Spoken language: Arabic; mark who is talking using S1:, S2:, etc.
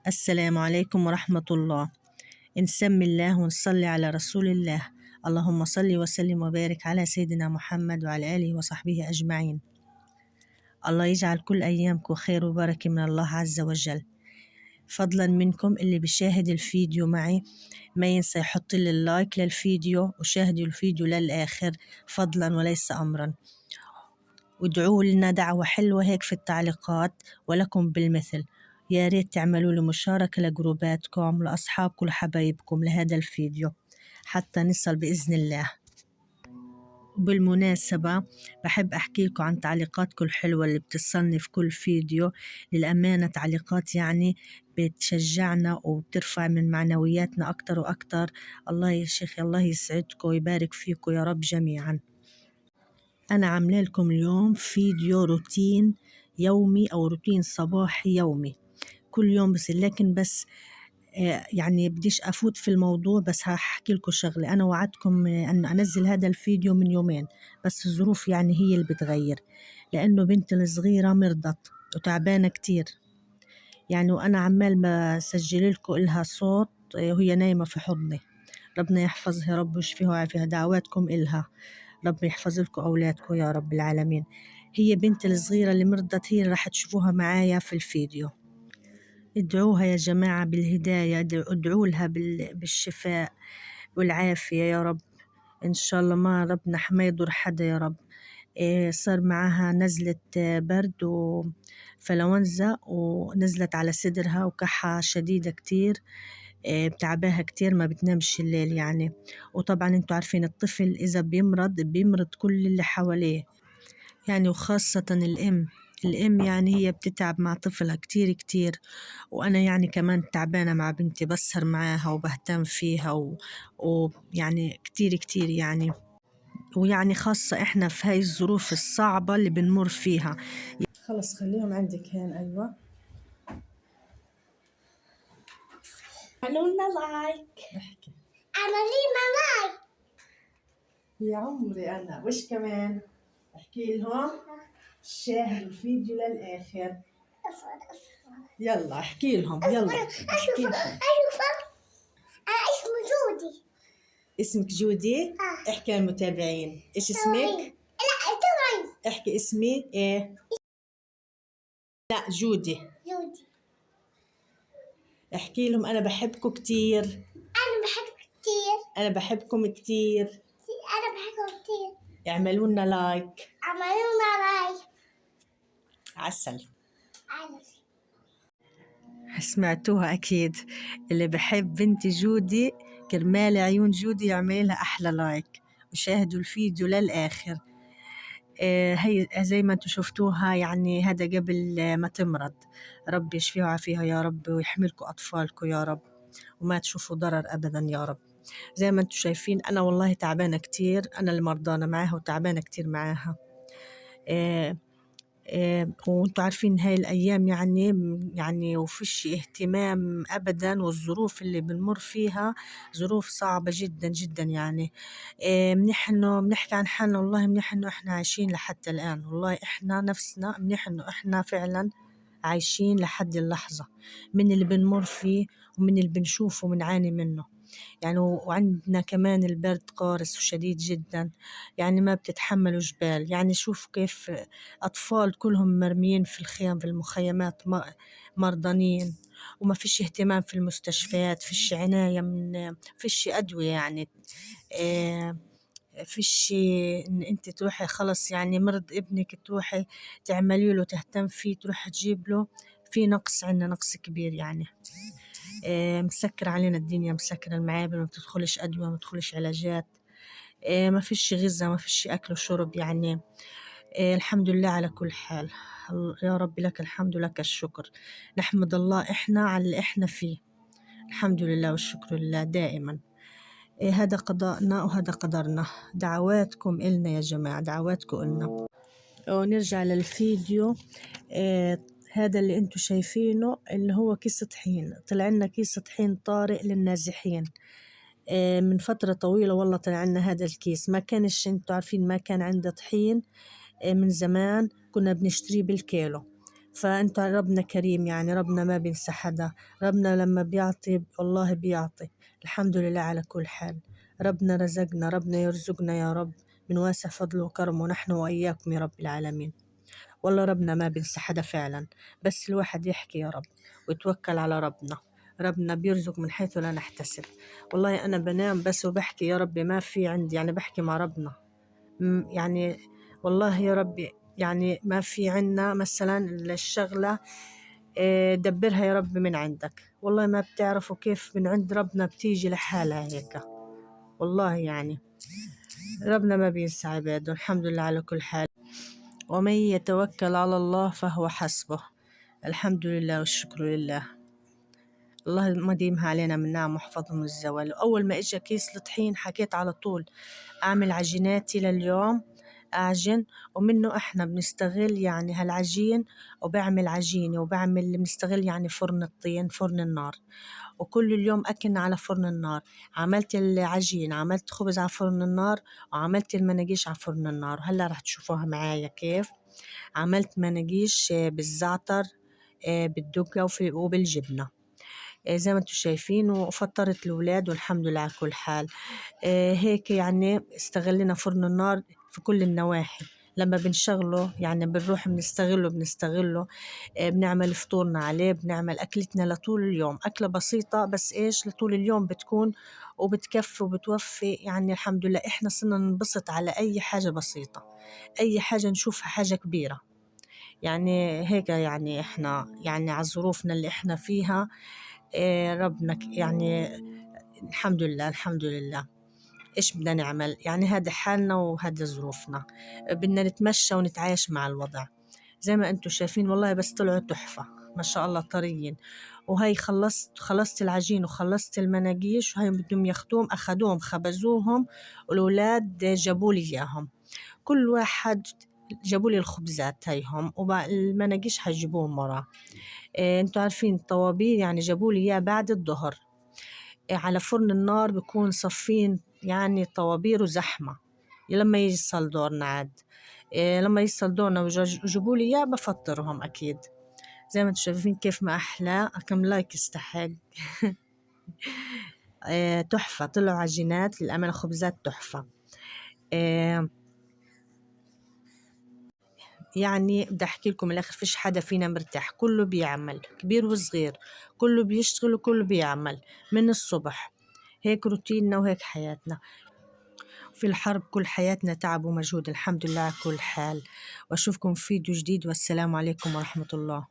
S1: السلام عليكم ورحمة الله. نسمي الله ونصلي على رسول الله. اللهم صل وسلم وبارك على سيدنا محمد وعلى آله وصحبه أجمعين. الله يجعل كل أيامكم خير وبركة من الله عز وجل. فضلا منكم اللي بيشاهد الفيديو معي ما ينسى يحط لي اللايك للفيديو وشاهدوا الفيديو للآخر فضلا وليس أمرا، وادعوا لنا دعوة حلوة هيك في التعليقات ولكم بالمثل. يا ريت تعملوا لي مشاركة لجروباتكم لأصحابكم لحبايبكم لهذا الفيديو حتى نصل بإذن الله. بالمناسبة بحب أحكي لكم عن تعليقاتكم الحلوة اللي بتصلني في كل فيديو. للأمانة تعليقات يعني بتشجعنا وبترفع من معنوياتنا أكتر وأكتر. الله يا شيخ الله يسعدكم ويبارك فيكم يا رب جميعا. أنا عاملة لكم اليوم فيديو روتين يومي أو روتين صباحي يومي كل يوم لكن بس يعني بديش أفوت في الموضوع، بس هحكي لكم شغلة. أنا وعدتكم أن أنزل هذا الفيديو من يومين، بس الظروف يعني هي اللي بتغير، لأنه بنتي الصغيرة مرضت وتعبانة كتير يعني، وأنا عمال بسجل لكم إلها صوت وهي نايمة في حضني. ربنا يحفظها يا رب ويشفيها ويعافيها، دعواتكم إلها. ربنا يحفظ لكم أولادكم يا رب العالمين. هي بنتي الصغيرة اللي مرضت هي اللي راح تشوفوها معايا في الفيديو. ادعوها يا جماعة بالهداية، ادعوا لها بالشفاء والعافية يا رب. إن شاء الله ما ربنا ما يضر حدا يا رب. صار معها نزلة برد وفلونزا ونزلت على صدرها وكحة شديدة كتير. بتعباها كتير ما بتنامش الليل يعني. وطبعا انتوا عارفين الطفل إذا بيمرض كل اللي حواليه يعني، وخاصة الأم يعني هي بتتعب مع طفلها كتير كتير. وأنا يعني كمان تعبانة مع بنتي، بسهر معاها وبهتم فيها ويعني كتير كتير يعني، ويعني خاصة إحنا في هاي الظروف الصعبة اللي بنمر فيها. خلص خليهم عندك هين. أيوة
S2: عملونا لايك.
S1: احكي
S2: عملينا لايك
S1: يا عمري. أنا وش كمان احكي لهم شاهدوا الفيديو للآخر. يلا احكي لهم يلا احكي لهم.
S2: أنا اسمي جودي.
S1: اسمك جودي؟ احكي للمتابعين ايش اسمك؟
S2: لا توعي.
S1: احكي اسمي ايه؟ لا جودي.
S2: جودي.
S1: احكي لهم انا بحبكم كتير.
S2: أنا بحبك كتير.
S1: انا بحبكم كتير.
S2: أنا بحبك كتير.
S1: اعملوا لنا لايك.
S2: عملونا لايك.
S1: عسل.
S2: عارف.
S1: سمعتوها أكيد. اللي بحب بنتي جودي كرمال عيون جودي يعمل لها أحلى لايك وشاهدوا الفيديو للآخر. هي زي ما انتم شفتوها يعني، هذا قبل ما تمرض. ربي يشفيها ويعافيها يا رب ويحملكم أطفالكم يا رب وما تشوفوا ضرر أبدا يا رب. زي ما انتم شايفين أنا والله تعبانة كتير، أنا اللي مرضانة معاها وتعبانة كتير معاها. وانتوا عارفين هاي الأيام يعني وفيش اهتمام أبدا، والظروف اللي بنمر فيها ظروف صعبة جدا جدا يعني. منيح إنه بنحكي عن حالنا، والله منيح إنه إحنا عايشين لحتى الآن، والله إحنا نفسنا منيح إنه إحنا فعلا عايشين لحد اللحظة من اللي بنمر فيه ومن اللي بنشوفه وبنعاني منه يعني. وعندنا كمان البرد قارس وشديد جدا يعني، ما بتتحملوا جبال يعني. شوف كيف أطفال كلهم مرميين في الخيام في المخيمات مرضانين، وما فيش اهتمام في المستشفيات، فيش عناية فيش أدوية يعني. فيش إن أنت تروحي خلص يعني مرض ابنك تروحي تعملي له تهتم فيه تروحي تجيب له. في نقص، عنا نقص كبير يعني. مسكر علينا الدنيا، مسكر المعابر، ما بتدخلش أدوية ما بتدخلش علاجات. ما فيش غذاء ما فيش أكل وشرب يعني. الحمد لله على كل حال. يا رب لك الحمد لك الشكر. نحمد الله إحنا على اللي إحنا فيه، الحمد لله والشكر لله دائما. هذا قضاءنا وهذا قدرنا. دعواتكم إلنا يا جماعة، دعواتكم إلنا. ونرجع للفيديو. هذا اللي انتوا شايفينه اللي هو كيس طحين. طلع لنا كيس طحين طارئ للنازحين من فترة طويلة، والله طلع لنا هذا الكيس. ما كانش انتوا عارفين ما كان عنده طحين من زمان، كنا بنشتريه بالكيلو. فأنت ربنا كريم، يعني ربنا ما بينسى حدا. ربنا لما بيعطي والله بيعطي. الحمد لله على كل حال. ربنا رزقنا، ربنا يرزقنا يا رب من واسع فضله وكرمه، ونحن وإياكم يا رب العالمين. والله ربنا ما بينسى حدا فعلا، بس الواحد يحكي يا رب ويتوكل على ربنا. ربنا بيرزق من حيث لا نحتسب. والله أنا بنام بس وبحكي يا ربي، ما في عندي يعني بحكي مع ربنا. يعني والله يا ربي، يعني ما في عنا مثلا الشغلة دبرها يا رب من عندك. والله ما بتعرفوا كيف من عند ربنا بتيجي لحالها هيك. والله يعني ربنا ما بينسى عباده. الحمد لله على كل حال. ومن يتوكل على الله فهو حسبه. الحمد لله والشكر لله. الله ما يديمها علينا من نعم وحفظه من الزوال. أول ما إجا كيس الطحين حكيت على طول أعمل عجيناتي لليوم، أعجن ومنه إحنا بنستغل يعني هالعجين، وبعمل عجينة وبعمل بنستغل يعني فرن الطين، فرن النار، وكل اليوم أكن على فرن النار. عملت العجين، عملت خبز على فرن النار، وعملت المناقيش على فرن النار. هلا رح تشوفوها معايا كيف عملت مناقيش بالزعتر بالدقة وبالجبنة زي ما انتم شايفين، وفطرت الأولاد والحمد لله على كل حال. هيك يعني استغلنا فرن النار في كل النواحي. لما بنشغله يعني بنروح بنستغله بنعمل فطورنا عليه، بنعمل أكلتنا لطول اليوم. أكلة بسيطة بس إيش لطول اليوم بتكون وبتكفي وبتوفي. يعني الحمد لله إحنا صرنا ننبسط على أي حاجة بسيطة، أي حاجة نشوفها حاجة كبيرة. يعني هيك يعني إحنا يعني على ظروفنا اللي إحنا فيها ربنا يعني الحمد لله الحمد لله. إيش بدنا نعمل يعني، هذا حالنا وهذا ظروفنا، بدنا نتمشى ونتعايش مع الوضع. زي ما أنتم شايفين والله بس طلعوا تحفة ما شاء الله طريين. وهي خلصت العجين وخلصت المناقيش، وهي بدهم ياخدوهم أخدوهم خبزوهم، والأولاد جابوا لي إياهم. كل واحد جابوا لي الخبزات هيهم، والمناقيش حيجيبوهم وراه. انتوا عارفين الطوابير يعني جابوا لي اياه بعد الظهر. على فرن النار بيكون صفين يعني طوابير وزحمة لما يصل دورنا عاد. لما يصل دورنا ويجيبوا لي اياه بفطرهم اكيد. زي ما انتم شايفين كيف ما احلى، كم لايك يستحق. تحفة، طلعوا عجينات للأمانة، خبزات تحفة. يعني بدي أحكي لكم الآخر، فيش حدا فينا مرتاح، كله بيعمل كبير وصغير، كله بيشتغل وكله بيعمل من الصبح. هيك روتيننا وهيك حياتنا. في الحرب كل حياتنا تعب ومجهود. الحمد لله على كل حال. وأشوفكم في فيديو جديد، والسلام عليكم ورحمة الله.